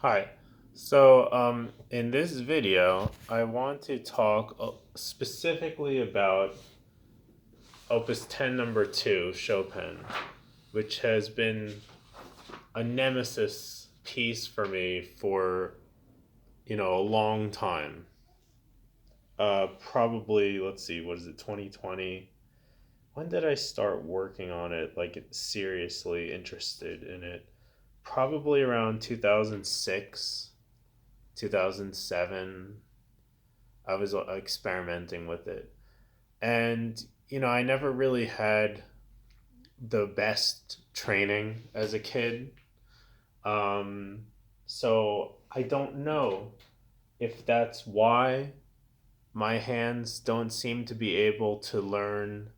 Hi. So, in this video, I want to talk specifically about Opus 10 number 2, Chopin, which has been a nemesis piece for me for, a long time. Probably, let's see, what is it, 2020? When did I start working on it, like seriously interested in it? Probably around 2006, 2007. I was experimenting with it. And, I never really had the best training as a kid. Um, so I don't know if that's why my hands don't seem to be able to learn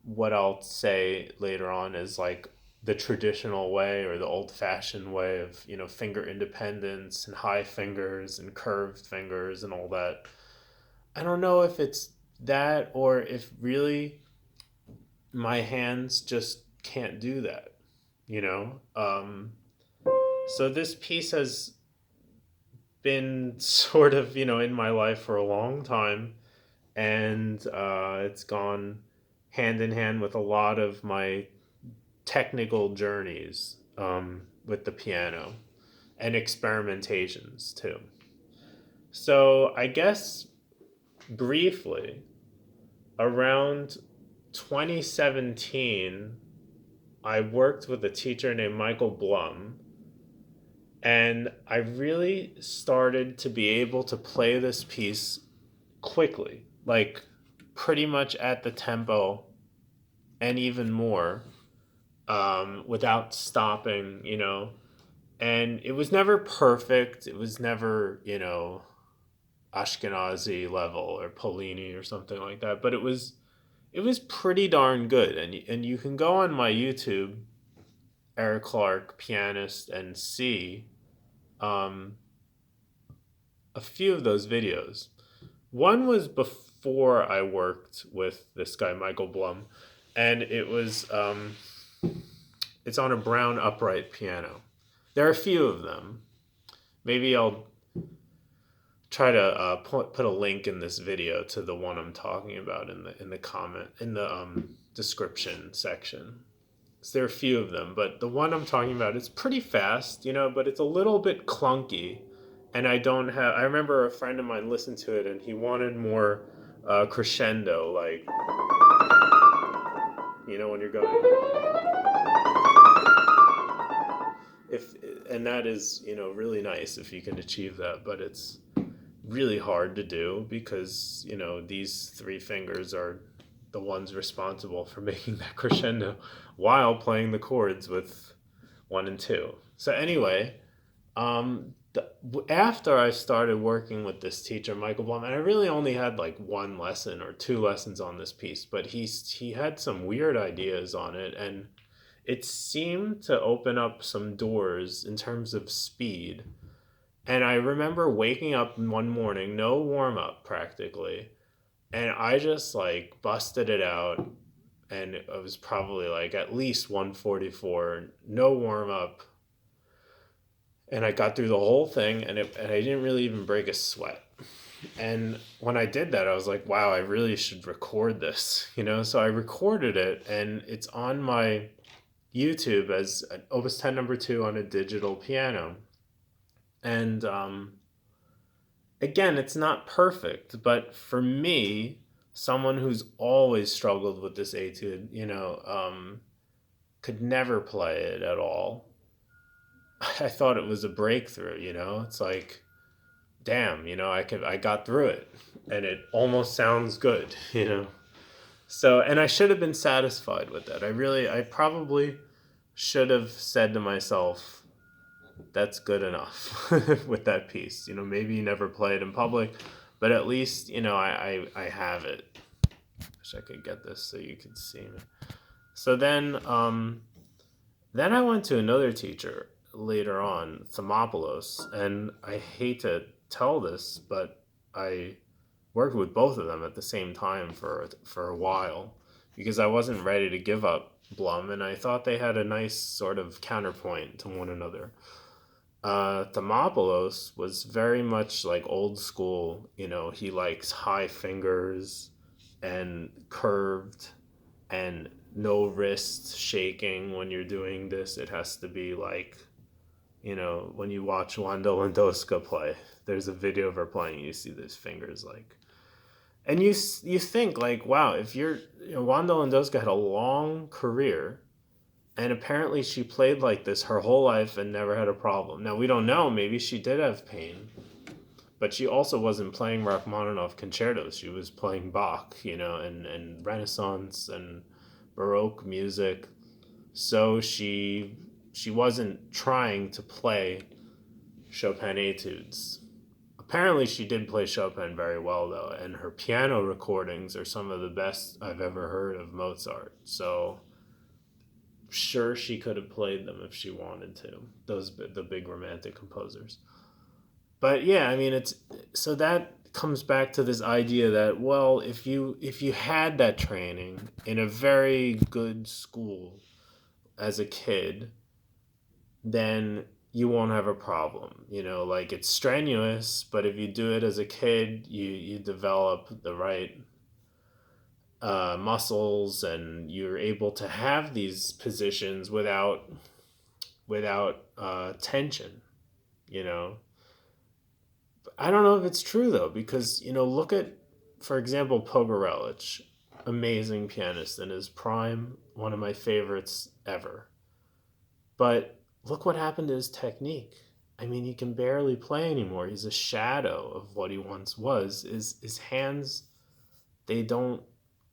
what I'll say later on is like the traditional way or the old fashioned way of, finger independence and high fingers and curved fingers and all that. I don't know if it's that or if really my hands just can't do that, you know? So this piece has been sort of, in my life for a long time. And it's gone hand in hand with a lot of my technical journeys with the piano and experimentations too. So I guess briefly, around 2017, I worked with a teacher named Michael Blum, and I really started to be able to play this piece quickly, like pretty much at the tempo and even more, without stopping, And it was never perfect. It was never, Ashkenazi level or Polini or something like that, but it was pretty darn good. And you can go on my YouTube, Eric Clark pianist, and see um, a few of those videos. One was before I worked with this guy Michael Blum, and it's on a brown upright piano. There are a few of them. Maybe I'll try to put a link in this video to the one I'm talking about in the comment in the description section. So there are a few of them, but the one I'm talking about is pretty fast, but it's a little bit clunky, and I don't have. I remember a friend of mine listened to it, and he wanted more crescendo, like when you're going. If and that is really nice if you can achieve that, but it's really hard to do because these three fingers are the ones responsible for making that crescendo while playing the chords with one and two. So anyway, after I started working with this teacher Michael Blum, and I really only had like one lesson or two lessons on this piece, but he had some weird ideas on it, and it seemed to open up some doors in terms of speed. And I remember waking up one morning, no warm up practically, and I just like busted it out, and it was probably like at least 144, no warm up, and I got through the whole thing, and I didn't really even break a sweat. And when I did that, I was like, wow, I really should record this, So I recorded it, and it's on my YouTube as an Opus 10 number 2 on a digital piano. And again, it's not perfect, but for me, someone who's always struggled with this etude, could never play it at all. I thought it was a breakthrough, It's like, damn, I got through it, and it almost sounds good, So, and I should have been satisfied with that. I probably should have said to myself, that's good enough with that piece. Maybe you never play it in public, but at least, I have it. Wish I could get this so you could see me. So then I went to another teacher later on, Thermopoulos, and I hate to tell this, but I worked with both of them at the same time for a while because I wasn't ready to give up Blum, and I thought they had a nice sort of counterpoint to one another. Thermopolis was very much like old school. He likes high fingers and curved and no wrist shaking when you're doing this. It has to be like, when you watch Wanda Landowska play, there's a video of her playing, you see those fingers like, and you think like, wow, if Wanda Landowska had a long career, and apparently she played like this her whole life and never had a problem. Now we don't know, maybe she did have pain, but she also wasn't playing Rachmaninoff concertos. She was playing Bach, and Renaissance and Baroque music. So she wasn't trying to play Chopin etudes. Apparently, she did play Chopin very well, though, and her piano recordings are some of the best I've ever heard of Mozart. So, sure, she could have played them if she wanted to. The big romantic composers. But yeah, I mean, it's so that comes back to this idea that, well, if you had that training in a very good school as a kid, then you won't have a problem. Like, it's strenuous, but if you do it as a kid, you develop the right muscles, and you're able to have these positions without tension. You know, I don't know if it's true though, because look at, for example, Pogorelic, amazing pianist in his prime, one of my favorites ever. But look what happened to his technique. I mean, he can barely play anymore. He's a shadow of what he once was. His hands, they don't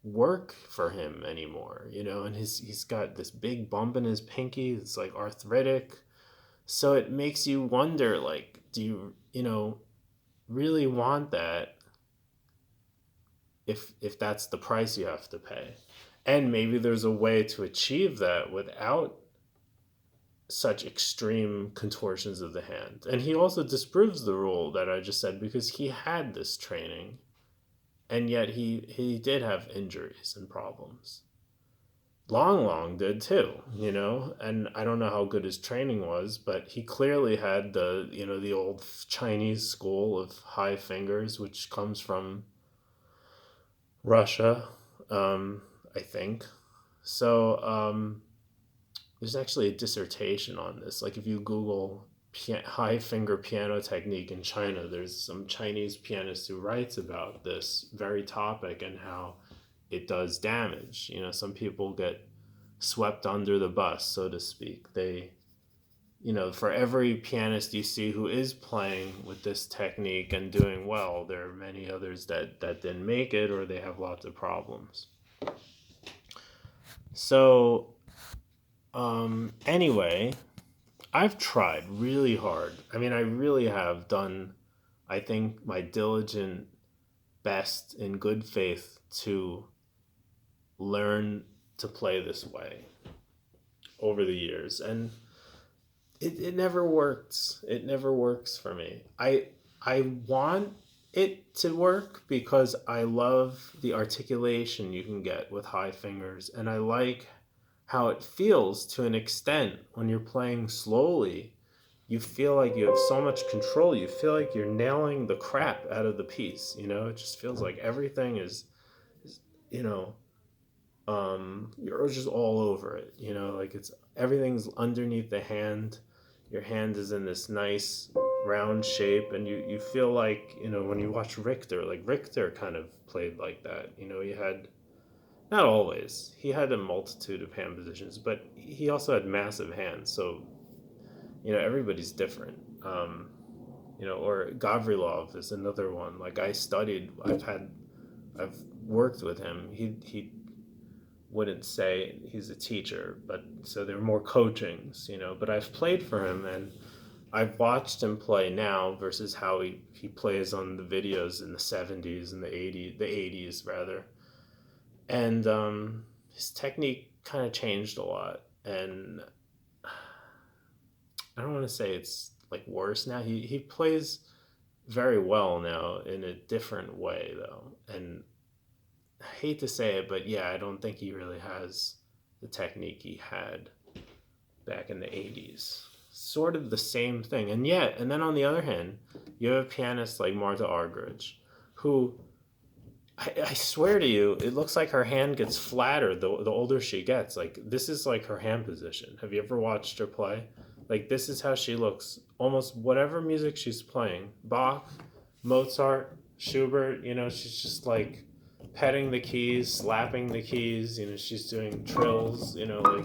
work for him anymore, and he's got this big bump in his pinky. It's like arthritic. So it makes you wonder, like, do you really want that if that's the price you have to pay? And maybe there's a way to achieve that without such extreme contortions of the hand. And he also disproves the rule that I just said, because he had this training, and yet he did have injuries and problems. Long Long did too, and I don't know how good his training was, but he clearly had the old Chinese school of high fingers, which comes from Russia, I think. So there's actually a dissertation on this. Like, if you Google high finger piano technique in China, there's some Chinese pianist who writes about this very topic and how it does damage. Some people get swept under the bus, so to speak. For every pianist you see who is playing with this technique and doing well, there are many others that didn't make it, or they have lots of problems. So, anyway, I've tried really hard. I mean, I really have done, I think, my diligent best in good faith to learn to play this way over the years. And it never works. It never works for me. I want it to work because I love the articulation you can get with high fingers, and I like how it feels to an extent when you're playing slowly. You feel like you have so much control. You feel like you're nailing the crap out of the piece. It just feels like everything is you know, you're just all over it. Like, it's everything's underneath the hand. Your hand is in this nice round shape, and you feel like, when you watch Richter, like Richter kind of played like that. He had, not always, he had a multitude of hand positions, but he also had massive hands. So everybody's different. Or Gavrilov is another one. Like, I've worked with him. He wouldn't say he's a teacher, but so there are more coachings, but I've played for him, and I've watched him play now versus how he plays on the videos in the 70s and the 80s rather. And his technique kind of changed a lot, and I don't want to say it's like worse now. He plays very well now in a different way though, and I hate to say it, but yeah, I don't think he really has the technique he had back in the 80s. sort of the same thing. And yet, and then on the other hand, you have a pianist like Martha Argerich, who I swear to you, it looks like her hand gets flatter the older she gets. Like, this is like her hand position. Have you ever watched her play? Like, this is how she looks. Almost whatever music she's playing, Bach, Mozart, Schubert, she's just like petting the keys, slapping the keys, she's doing trills, like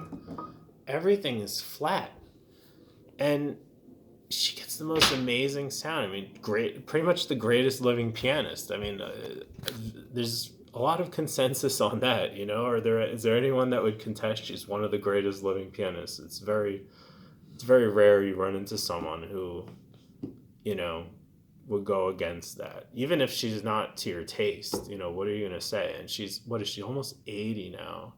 everything is flat. And she gets the most amazing sound. I mean, great, pretty much the greatest living pianist. I mean, there's a lot of consensus on that. Is there anyone that would contest she's one of the greatest living pianists? It's very rare you run into someone who, you know, would go against that, even if she's not to your taste. What are you gonna say? And what is she, almost 80 now?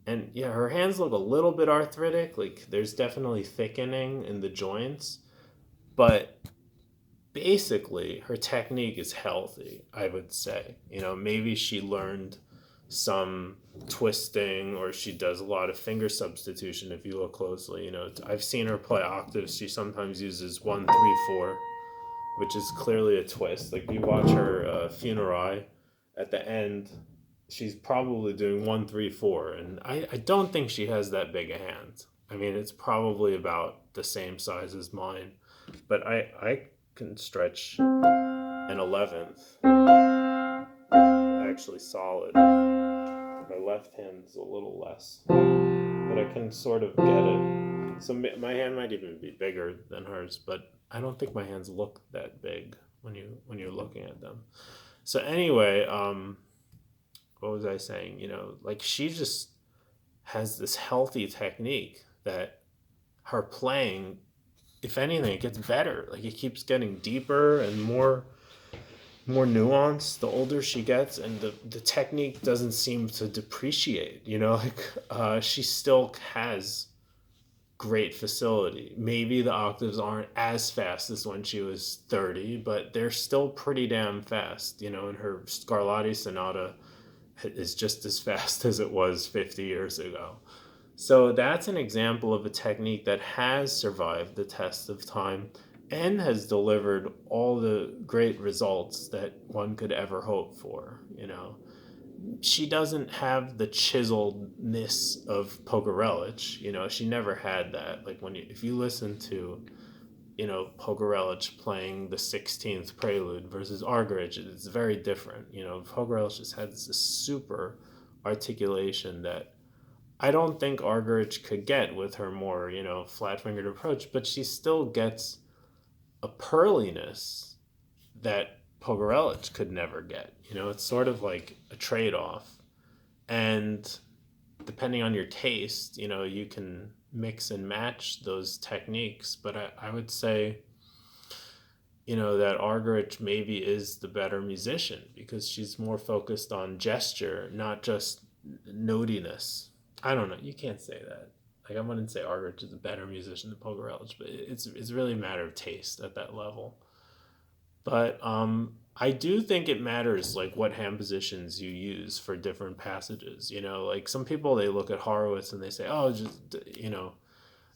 And yeah, her hands look a little bit arthritic. Like, there's definitely thickening in the joints, but basically her technique is healthy, I would say. Maybe she learned some twisting, or she does a lot of finger substitution. If you look closely, I've seen her play octaves. She sometimes uses 1 3 4, which is clearly a twist. Like, you watch her funerale at the end, she's probably doing 1 3 4, and I don't think she has that big a hand. I mean, it's probably about the same size as mine, but I can stretch an 11th actually solid. My left hand's a little less, but I can sort of get it. So my hand might even be bigger than hers, but I don't think my hands look that big when you're looking at them. So anyway, what was I saying? Like, she just has this healthy technique that her playing, if anything, it gets better. Like, it keeps getting deeper and more nuanced the older she gets, and the technique doesn't seem to depreciate. Like, she still has great facility. Maybe the octaves aren't as fast as when she was 30, but they're still pretty damn fast. And her Scarlatti Sonata is just as fast as it was 50 years ago. So that's an example of a technique that has survived the test of time and has delivered all the great results that one could ever hope for. She doesn't have the chiseledness of Pogorelich. She never had that. Like, if you listen to Pogorelich playing the 16th prelude versus Argerich, it's very different. Pogorelich just had this super articulation that I don't think Argerich could get with her more, flat-fingered approach, but she still gets a pearliness that Pogorelich could never get. It's sort of like a trade-off. And depending on your taste, you can mix and match those techniques. But I would say, that Argerich maybe is the better musician because she's more focused on gesture, not just notiness. I don't know. You can't say that. Like, I wouldn't say Argerich is a better musician than Pogorelich, but it's really a matter of taste at that level. But I do think it matters, like, what hand positions you use for different passages. Like, some people, they look at Horowitz and they say, oh, just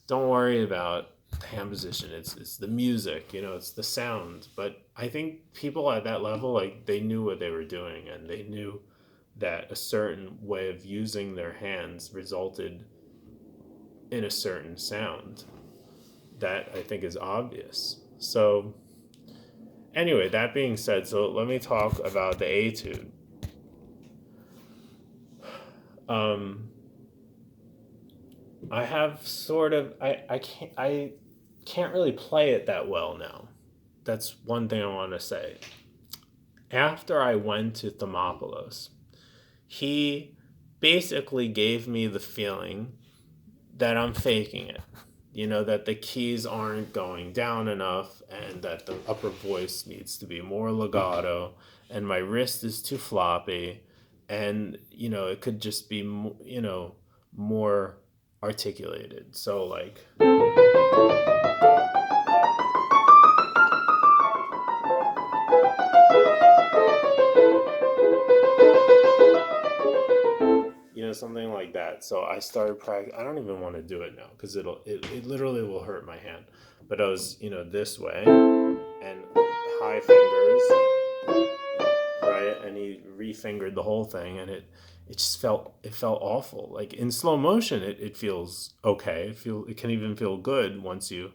don't worry about the hand position. It's the music. It's the sound. But I think people at that level, like, they knew what they were doing, and they knew that a certain way of using their hands resulted in a certain sound that I think is obvious. So anyway, that being said, so let me talk about the etude. I have sort of I can't really play it that well now. That's one thing I want to say. After I went to Thermopolis, he basically gave me the feeling that I'm faking it. That the keys aren't going down enough, and that the upper voice needs to be more legato, and my wrist is too floppy, and, it could just be, more articulated. So, like, something like that. So I started practice. I don't even want to do it now because it literally will hurt my hand. But I was, this way and high fingers, right? And he refingered the whole thing, and it just felt awful. Like in slow motion, it feels okay. It can even feel good once you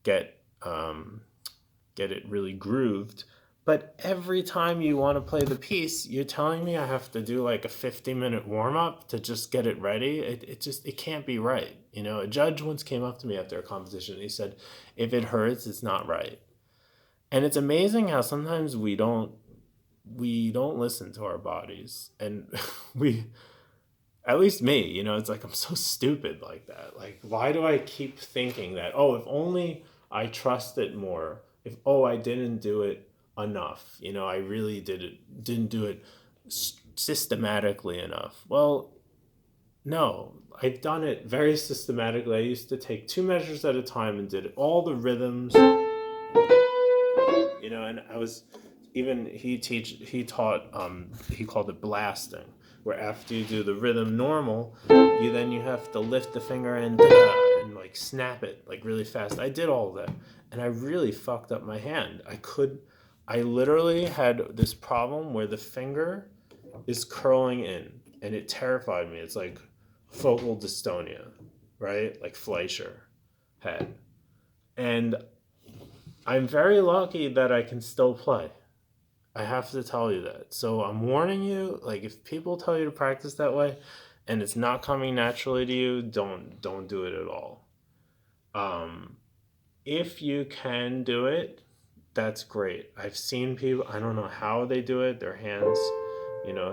get get it really grooved. But every time you want to play the piece, you're telling me I have to do like a 50-minute warm up to just get it ready. It can't be right. A judge once came up to me after a competition. He said, if it hurts, it's not right. And it's amazing how sometimes we don't listen to our bodies, and we, at least me, it's like I'm so stupid like that. Like, why do I keep thinking that, oh, if only I trust it more, if, oh, I didn't do it enough, I really didn't do it systematically enough. Well, no, I've done it very systematically. I used to take two measures at a time and did all the rhythms, and I was, even he taught, he called it blasting, where after you do the rhythm normal, you have to lift the finger and like snap it like really fast. I did all that, and I really fucked up my hand. I literally had this problem where the finger is curling in, and it terrified me. It's like focal dystonia, right? Like Fleischer had. And I'm very lucky that I can still play. I have to tell you that. So I'm warning you, like if people tell you to practice that way and it's not coming naturally to you, don't do it at all. Um if you can do it, that's great. I've seen people, I don't know how they do it. Their hands,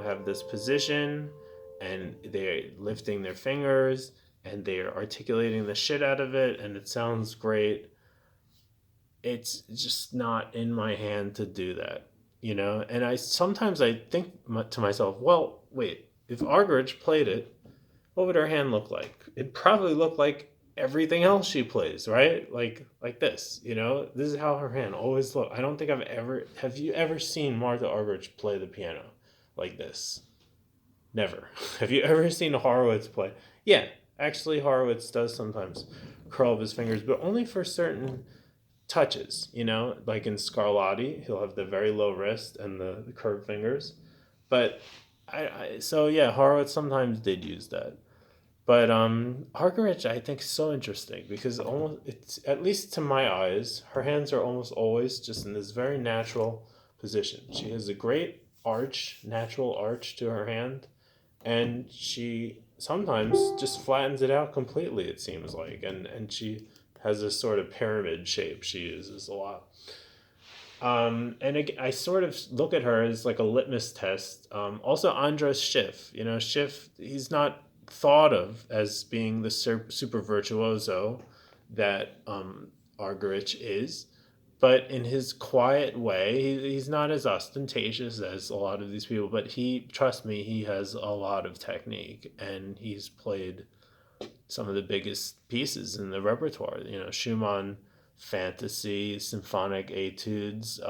have this position and they're lifting their fingers and they're articulating the shit out of it and it sounds great. It's just not in my hand to do that, and I think to myself, well, wait, if Argerich played it, what would her hand look like? It'd probably look like everything else she plays, right? Like this, this is how her hand always look. I don't think have you ever seen Martha Argerich play the piano like this? Never. Have you ever seen Horowitz play? Yeah, actually Horowitz does sometimes curl up his fingers, but only for certain touches, like in Scarlatti, he'll have the very low wrist and the curved fingers. But so yeah, Horowitz sometimes did use that. But Argerich, I think, is so interesting because almost, it's, at least to my eyes, her hands are almost always just in this very natural position. She has a great natural arch to her hand, and she sometimes just flattens it out completely, it seems like, and she has this sort of pyramid shape she uses a lot. I sort of look at her as like a litmus test. Also, Andras Schiff. Schiff, he's not thought of as being the super virtuoso that Argerich is, but in his quiet way, he's not as ostentatious as a lot of these people. But trust me, he has a lot of technique, and he's played some of the biggest pieces in the repertoire. Schumann fantasy, symphonic etudes.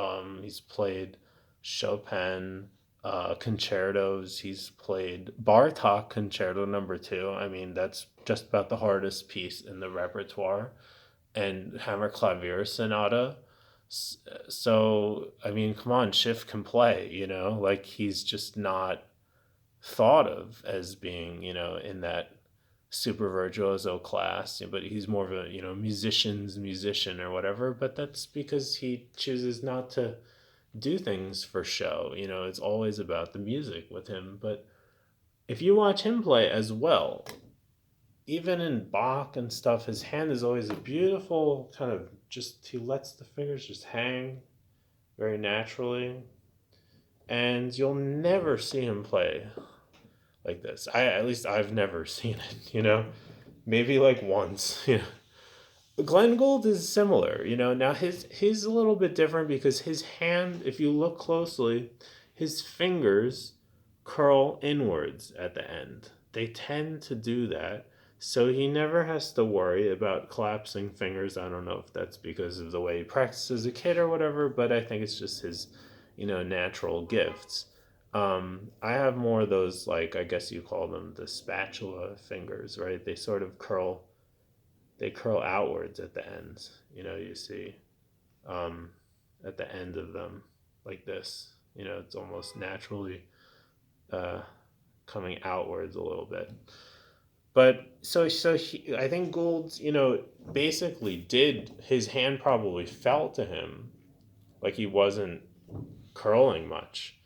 He's played Chopin concertos. He's played Bartok Concerto No. 2. I mean, that's just about the hardest piece in the repertoire. And Hammer Clavier Sonata. So, I mean, come on, Schiff can play, like he's just not thought of as being, in that super virtuoso class, but he's more of a, musician's musician or whatever. But that's because he chooses not to do things for show. It's always about the music with him. But if you watch him play as well, even in Bach and stuff, his hand is always a beautiful kind of, just he lets the fingers just hang very naturally, and you'll never see him play like this. At least I've never seen it, maybe like once. Glenn Gould is similar, now he's a little bit different because his hand, if you look closely, his fingers curl inwards at the end. They tend to do that, so he never has to worry about collapsing fingers. I don't know if that's because of the way he practiced as a kid or whatever, but I think it's just his, natural gifts. I have more of those, like, I guess you call them the spatula fingers, right? They sort of they curl outwards at the ends. You see, um, at the end of them, like this. It's almost naturally uh, coming outwards a little bit. But I think Gould's, basically did his hand probably felt to him like he wasn't curling much,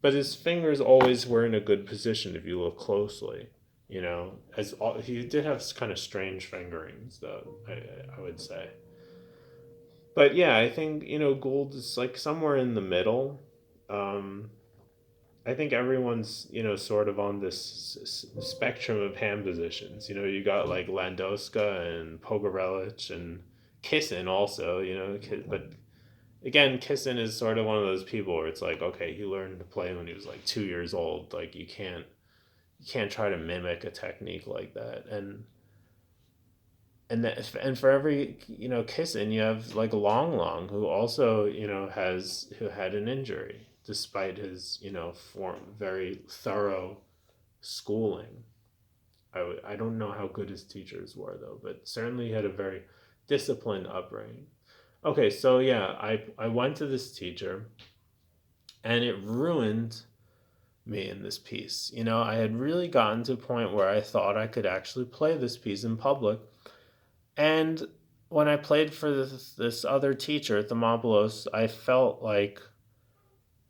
but his fingers always were in a good position if you look closely. He did have kind of strange fingerings, though, I would say. But yeah, I think Gould is like somewhere in the middle. Um, I think everyone's sort of on this spectrum of hand positions. You got like Landowska and Pogorelich and Kissin also. But again, Kissin is sort of one of those people where it's like, okay, he learned to play when he was like 2 years old. Like you can't try to mimic a technique like that. And for every Kissin, you have like Long Long, who also who had an injury despite his very thorough schooling. I don't know how good his teachers were though, but certainly he had a very disciplined upbringing. Okay, so yeah, I went to this teacher, and it ruined me in this piece. I had really gotten to a point where I thought I could actually play this piece in public. And when I played for this other teacher at the Mobilos, I felt like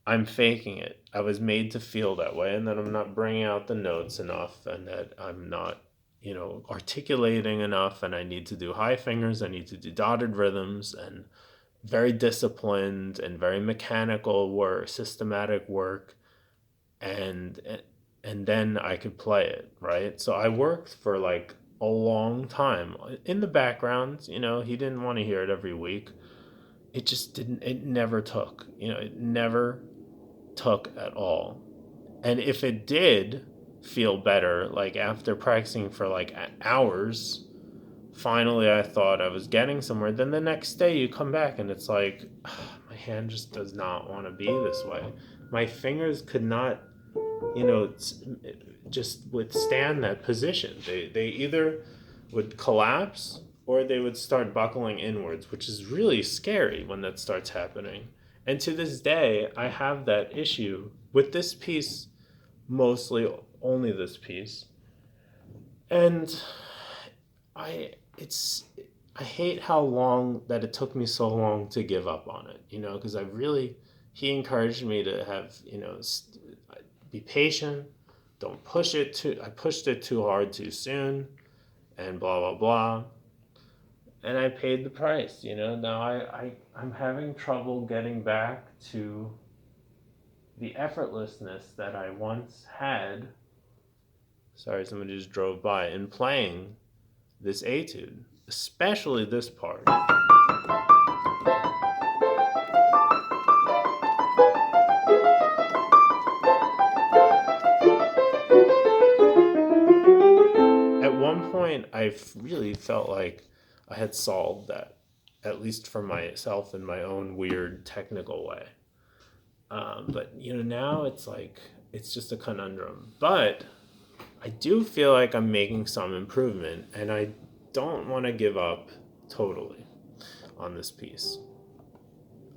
I'm faking it. I was made to feel that way, and that I'm not bringing out the notes enough, and that I'm not, articulating enough, and I need to do high fingers, I need to do dotted rhythms, and very disciplined and very mechanical work, systematic work, and and then I could play it, right? So I worked for like a long time in the background. He didn't want to hear it every week. It just didn't. It never took. It never took at all. And if it did feel better, like after practicing for like hours, finally I thought I was getting somewhere. Then the next day you come back and it's like, my hand just does not want to be this way. My fingers could not, just withstand that position. They either would collapse or they would start buckling inwards, which is really scary when that starts happening. And to this day, I have that issue with this piece, mostly only this piece. And it's I hate how long that it took me so long to give up on it, because he encouraged me to have, be patient, don't push it too, I pushed it too hard too soon, and blah, blah, blah. And I paid the price, now I'm having trouble getting back to the effortlessness that I once had. Sorry, somebody just drove by, in playing this etude, especially this part. At one point, I really felt like I had solved that, at least for myself in my own weird technical way. But now it's like it's just a conundrum. But I do feel like I'm making some improvement, and I don't want to give up totally on this piece.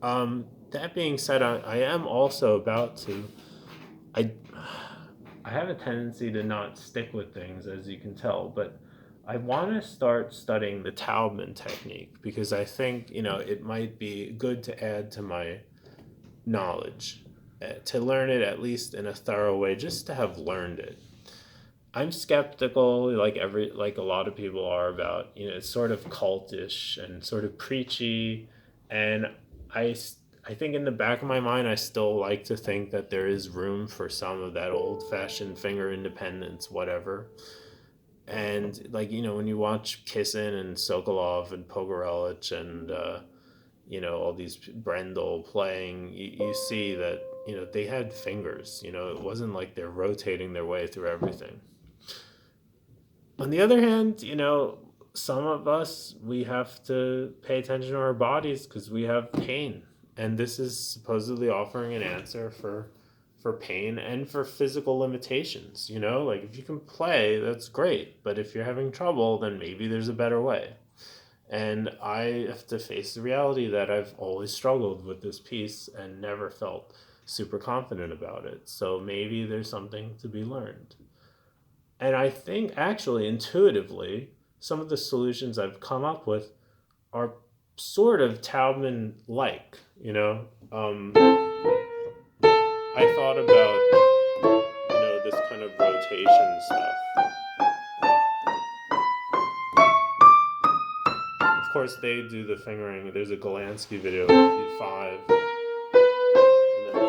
That being said, I am also about to. I I have a tendency to not stick with things, as you can tell, but I want to start studying the Taubman technique because I think it might be good to add to my knowledge, to learn it at least in a thorough way, just to have learned it. I'm skeptical, like a lot of people are, about it's sort of cultish and sort of preachy, and I I think in the back of my mind I still like to think that there is room for some of that old fashioned finger independence, whatever. And like when you watch Kissin and Sokolov and Pogorelich and all these Brendel playing, you see that they had fingers. It wasn't like they're rotating their way through everything. On the other hand, some of us, we have to pay attention to our bodies because we have pain. And this is supposedly offering an answer for pain and for physical limitations, you know? Like if you can play, that's great, but if you're having trouble, then maybe there's a better way. And I have to face the reality that I've always struggled with this piece and never felt super confident about it. So maybe there's something to be learned. And I think actually intuitively, some of the solutions I've come up with are sort of Taubman like, you know. I thought about, this kind of rotation stuff. Of course, they do the fingering. There's a Golansky video, 5, and then 4.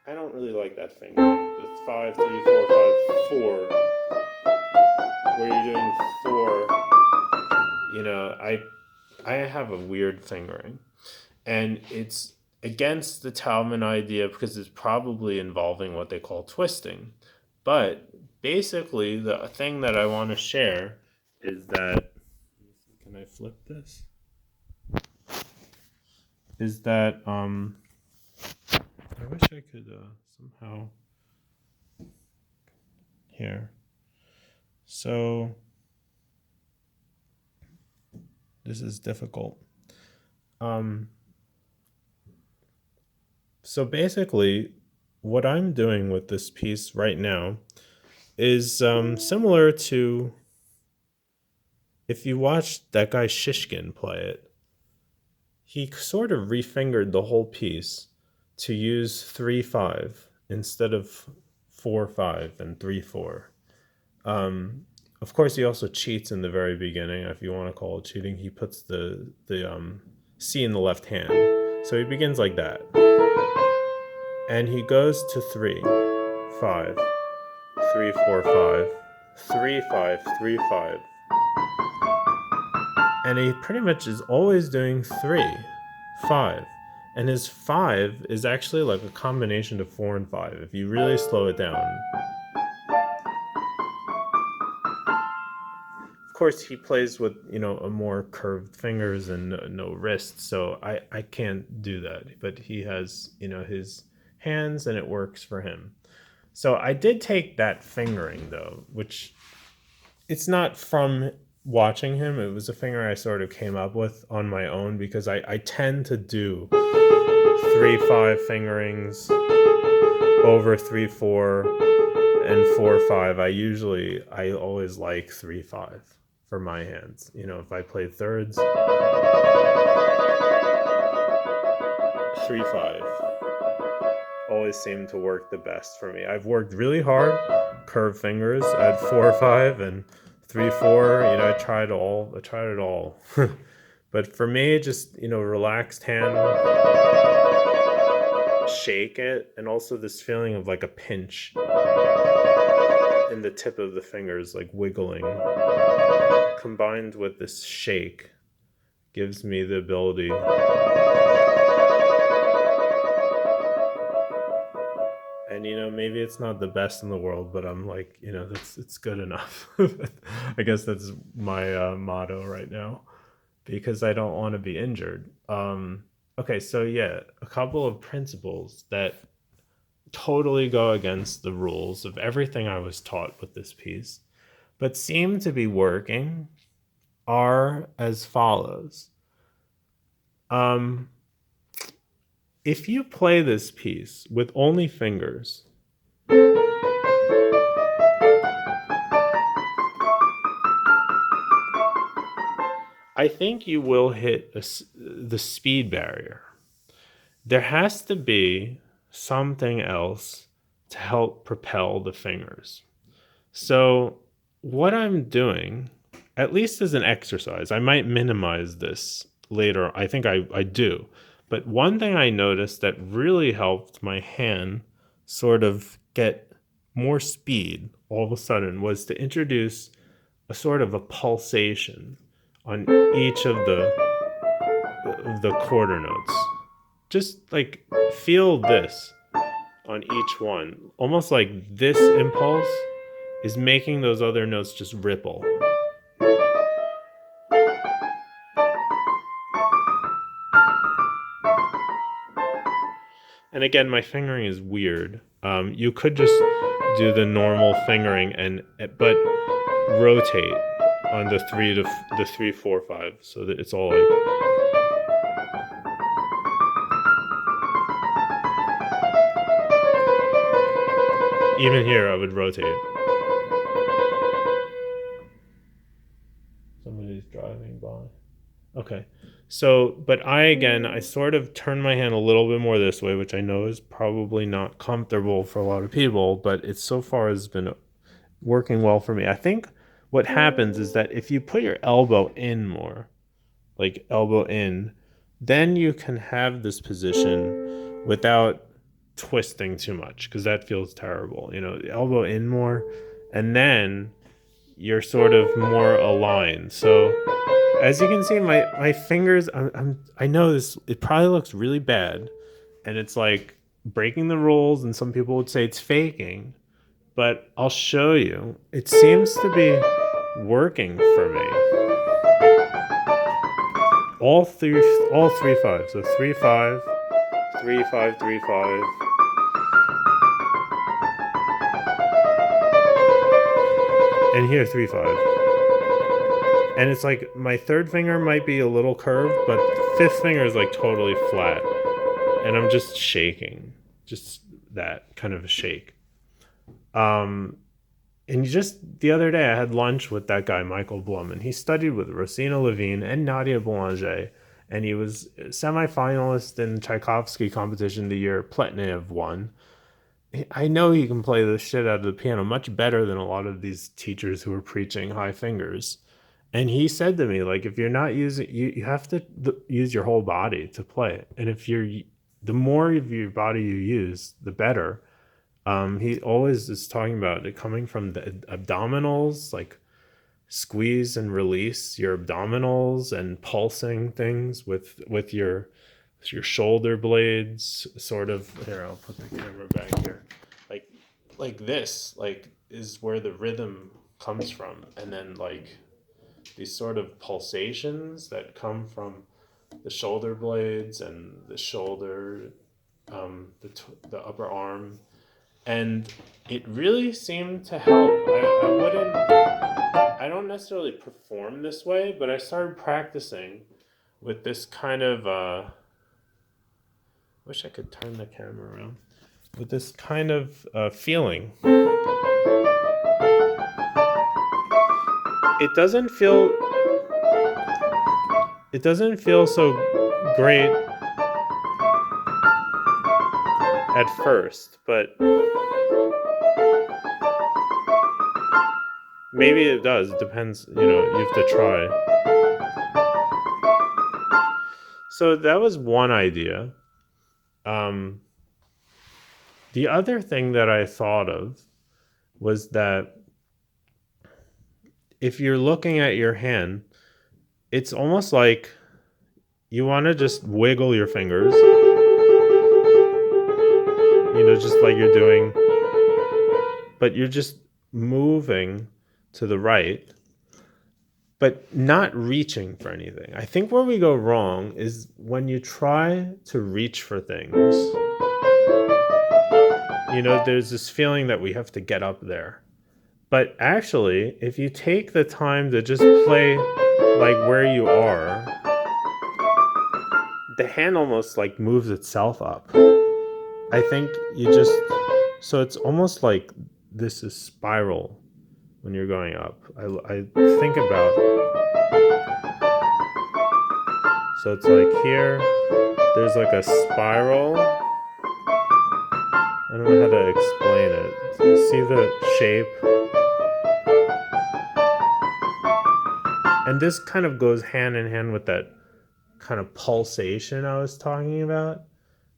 I don't really like that fingering. The 5, 3, 4, 5, 4, where you're doing 4. I have a weird fingering, and it's against the Taubman idea because it's probably involving what they call twisting. But basically, the thing that I want to share is that, can I flip this? Is that I wish I could somehow here. So this is difficult. So basically, what I'm doing with this piece right now is similar to if you watched that guy Shishkin play it. He sort of refingered the whole piece to use 3-5 instead of 4-5 and 3-4. Of course, he also cheats in the very beginning. If you want to call it cheating, he puts the C in the left hand. So he begins like that. And he goes to 3, 5, 3, 4, 5, 3, 5, 3, 5. And he pretty much is always doing 3, 5. And his 5 is actually like a combination of 4 and 5, if you really slow it down. Of course, he plays with, a more curved fingers and no wrist, so I can't do that. But he has, his hands, and it works for him. So I did take that fingering, though, which it's not from watching him. It was a finger I sort of came up with on my own because I tend to do 3-5 fingerings over 3-4 and 4-5. I always like 3-5 for my hands. If I play thirds, 3-5 always seem to work the best for me. I've worked really hard, curved fingers at 4-5 and 3-4. I tried it all. But for me, just relaxed hand, shake it, and also this feeling of like a pinch in the tip of the fingers, like wiggling, combined with this shake, gives me the ability and maybe it's not the best in the world, but I'm like, it's good enough. I guess that's my motto right now, because I don't want to be injured. Okay, so yeah, a couple of principles that totally go against the rules of everything I was taught with this piece, but seem to be working, are as follows. If you play this piece with only fingers, I think you will hit the speed barrier. There has to be something else to help propel the fingers. So what I'm doing, at least as an exercise, I might minimize this later. I think I do. But one thing I noticed that really helped my hand sort of get more speed all of a sudden was to introduce a sort of a pulsation on each of the quarter notes. Just like feel this on each one. Almost like this impulse is making those other notes just ripple. And again, my fingering is weird. You could just do the normal fingering but rotate on the 3 4 5, so that it's all like. Even here, I would rotate. Somebody's driving by. Okay. So, but I sort of turn my hand a little bit more this way, which I know is probably not comfortable for a lot of people, but it so far has been working well for me. I think what happens is that if you put your elbow in more, like elbow in, then you can have this position without twisting too much, because that feels terrible. The elbow in more, and then you're sort of more aligned. So as you can see, my fingers, I know this, it probably looks really bad, and it's like breaking the rules, and some people would say it's faking, but I'll show you. It seems to be working for me. All three fives. So 3 5, 3 5, 3 5. And here 3 5. And it's like my third finger might be a little curved, but fifth finger is like totally flat. And I'm just shaking. Just that kind of a shake. And just the other day, I had lunch with that guy, Michael Blum, and he studied with Rosina Levine and Nadia Boulanger, and he was semifinalist in Tchaikovsky competition the year Pletnev won. I know he can play the shit out of the piano much better than a lot of these teachers who are preaching high fingers. And he said to me, like, if you're not using, you have to use your whole body to play it. And the more of your body you use, the better. He always is talking about it coming from the abdominals, like squeeze and release your abdominals and pulsing things with your shoulder blades, sort of. Here, I'll put the camera back here. Like this, like, is where the rhythm comes from, and then like these sort of pulsations that come from the shoulder blades and the shoulder, the upper arm. And it really seemed to help. I don't necessarily perform this way, but I started practicing with this kind of, wish I could turn the camera around, with this kind of feeling. It doesn't feel so great at first, but maybe it does. It depends, you have to try. So that was one idea. The other thing that I thought of was that if you're looking at your hand, it's almost like you want to just wiggle your fingers, just like you're doing, but you're just moving to the right, but not reaching for anything. I think where we go wrong is when you try to reach for things. There's this feeling that we have to get up there. But actually, if you take the time to just play like where you are, the hand almost like moves itself up. I think so it's almost like this is spiral when you're going up. I think about, so it's like here, there's like a spiral. I don't know how to explain it. So you see the shape? And this kind of goes hand in hand with that kind of pulsation I was talking about,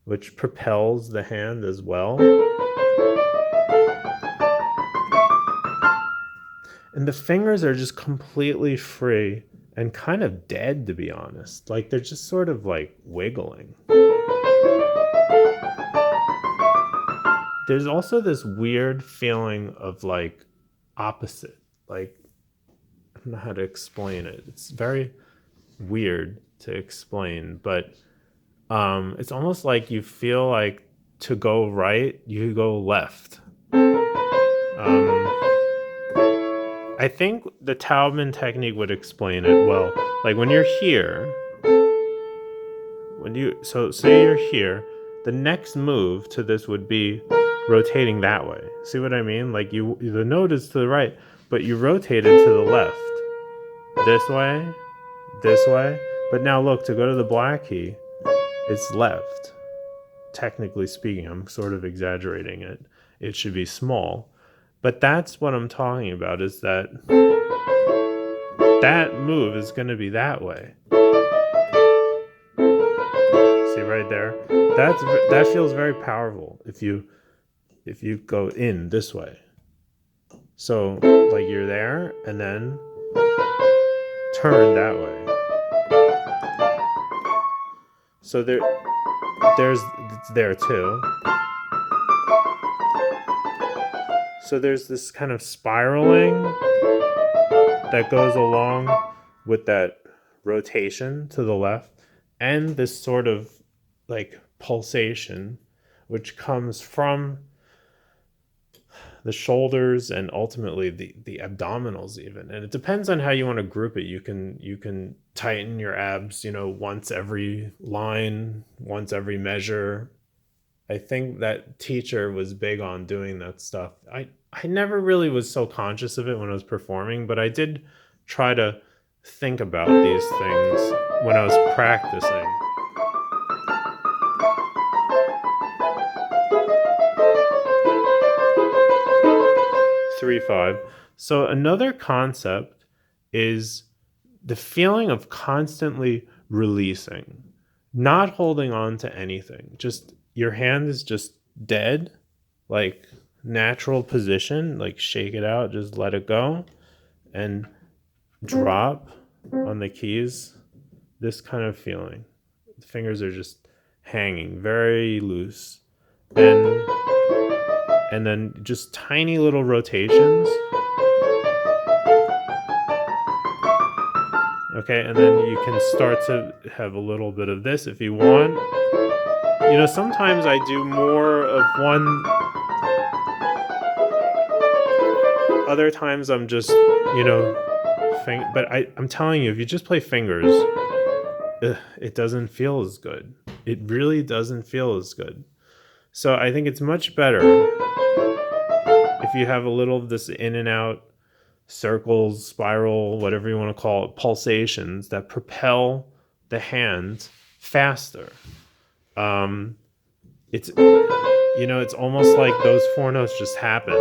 which propels the hand as well. And the fingers are just completely free and kind of dead, to be honest. Like they're just sort of like wiggling. There's also this weird feeling of like opposite. Like, I don't know how to explain it. It's very weird to explain, but it's almost like you feel like to go right, you go left. Um, I think the Taubman technique would explain it well. Like when you're here, so say you're here, the next move to this would be rotating that way. See what I mean? Like the note is to the right, but you rotate it to the left. This way. But now look, to go to the black key, it's left. Technically speaking, I'm sort of exaggerating it. It should be small. But that's what I'm talking about, is that move is going to be that way. See right there? That feels very powerful if you go in this way. So like you're there and then turn that way. So it's there too. So there's this kind of spiraling that goes along with that rotation to the left, and this sort of like pulsation which comes from the shoulders and ultimately the abdominals even. And it depends on how you want to group it. You can tighten your abs, once every line, once every measure. I think that teacher was big on doing that stuff. I never really was so conscious of it when I was performing, but I did try to think about these things when I was practicing. 3-5. So another concept is the feeling of constantly releasing, not holding on to anything. Just your hand is just dead, like natural position, like shake it out, just let it go and drop on the keys. This kind of feeling. The fingers are just hanging very loose. And then just tiny little rotations. Okay, and then you can start to have a little bit of this if you want. Sometimes I do more of one. Other times I'm just, but I'm telling you, if you just play fingers, it doesn't feel as good. It really doesn't feel as good. So I think it's much better if you have a little of this in and out, circles, spiral, whatever you want to call it, pulsations that propel the hand faster. It's almost like those four notes just happen.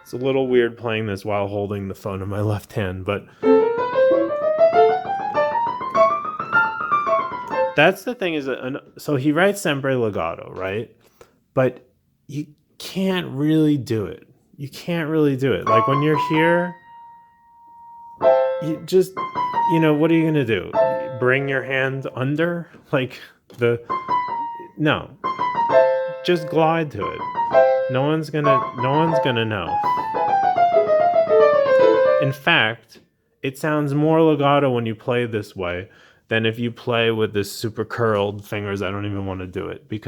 It's a little weird playing this while holding the phone in my left hand, but that's the thing so he writes sempre legato, right? But you can't really do it. You can't really do it. Like when you're here, you just, what are you going to do? Bring your hand under? No. Just glide to it. No one's gonna know. In fact, it sounds more legato when you play this way than if you play with this super curled fingers. I don't even want to do it because